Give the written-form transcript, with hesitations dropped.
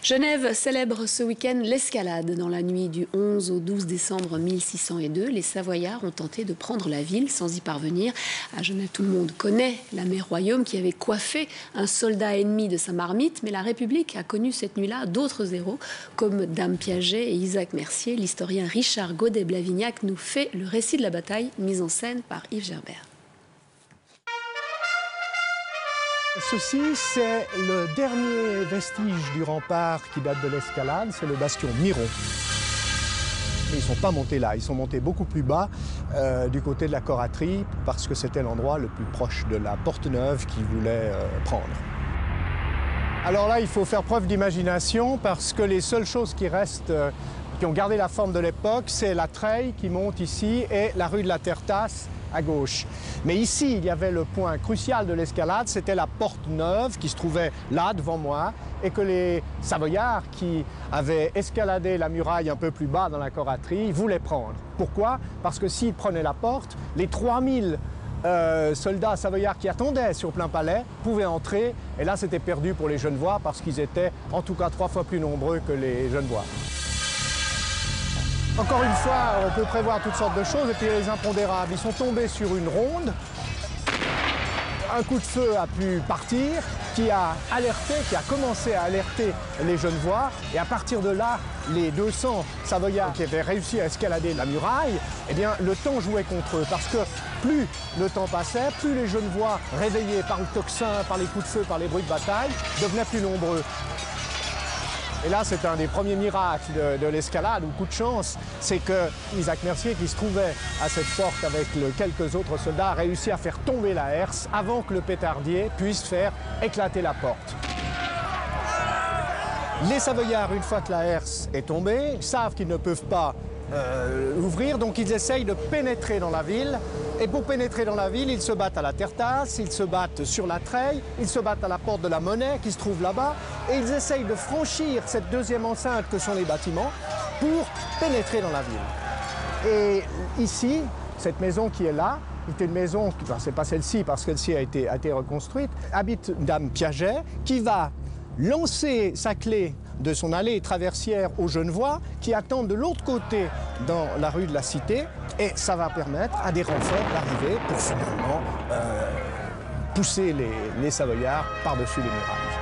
Genève célèbre ce week-end l'escalade. Dans la nuit du 11 au 12 décembre 1602, les Savoyards ont tenté de prendre la ville sans y parvenir. À Genève, tout le monde connaît la mère Royaume qui avait coiffé un soldat ennemi de sa marmite. Mais la République a connu cette nuit-là d'autres héros comme Dame Piaget et Isaac Mercier. L'historien Richard Godet-Blavignac nous fait le récit de la bataille, mise en scène par Yves Gerbert. Ceci, c'est le dernier vestige du rempart qui date de l'escalade, c'est le bastion Miron. Mais ils ne sont pas montés là, ils sont montés beaucoup plus bas, du côté de la Coraterie, parce que c'était l'endroit le plus proche de la Porte-Neuve qu'ils voulaient prendre. Alors là, il faut faire preuve d'imagination, parce que les seules choses qui restent, qui ont gardé la forme de l'époque, c'est la treille qui monte ici et la rue de la Terre-Tasse, à gauche. Mais ici, il y avait le point crucial de l'escalade, c'était la porte neuve qui se trouvait là, devant moi, et que les Savoyards qui avaient escaladé la muraille un peu plus bas dans la Coraterie voulaient prendre. Pourquoi? Parce que s'ils prenaient la porte, les 3000 soldats savoyards qui attendaient sur plein palais pouvaient entrer, et là c'était perdu pour les Genevois parce qu'ils étaient en tout cas 3 fois plus nombreux que les Genevois. Encore une fois, on peut prévoir toutes sortes de choses, et puis les impondérables, ils sont tombés sur une ronde. Un coup de feu a pu partir, qui a alerté, qui a commencé à alerter les Genevois, et à partir de là, les 200 Savoyards qui avaient réussi à escalader la muraille, eh bien, le temps jouait contre eux, parce que plus le temps passait, plus les Genevois, réveillés par le tocsin, par les coups de feu, par les bruits de bataille, devenaient plus nombreux. Et là, c'est un des premiers miracles de l'escalade, ou coup de chance, c'est que Isaac Mercier, qui se trouvait à cette porte avec quelques autres soldats, a réussi à faire tomber la herse avant que le pétardier puisse faire éclater la porte. Les Savoyards, une fois que la herse est tombée, savent qu'ils ne peuvent pas ouvrir, donc ils essayent de pénétrer dans la ville. Et pour pénétrer dans la ville, ils se battent à la Terre-Tasse, ils se battent sur la Treille, ils se battent à la porte de la Monnaie qui se trouve là-bas, et ils essayent de franchir cette deuxième enceinte que sont les bâtiments pour pénétrer dans la ville. Et ici, cette maison qui est là, c'est une maison, enfin, c'est pas celle-ci parce que celle-ci a été reconstruite, habite Dame Piaget qui va lancer sa clé de son allée traversière aux Genevois qui attendent de l'autre côté dans la rue de la Cité, et ça va permettre à des renforts d'arriver pour finalement pousser les Savoyards par-dessus les murailles.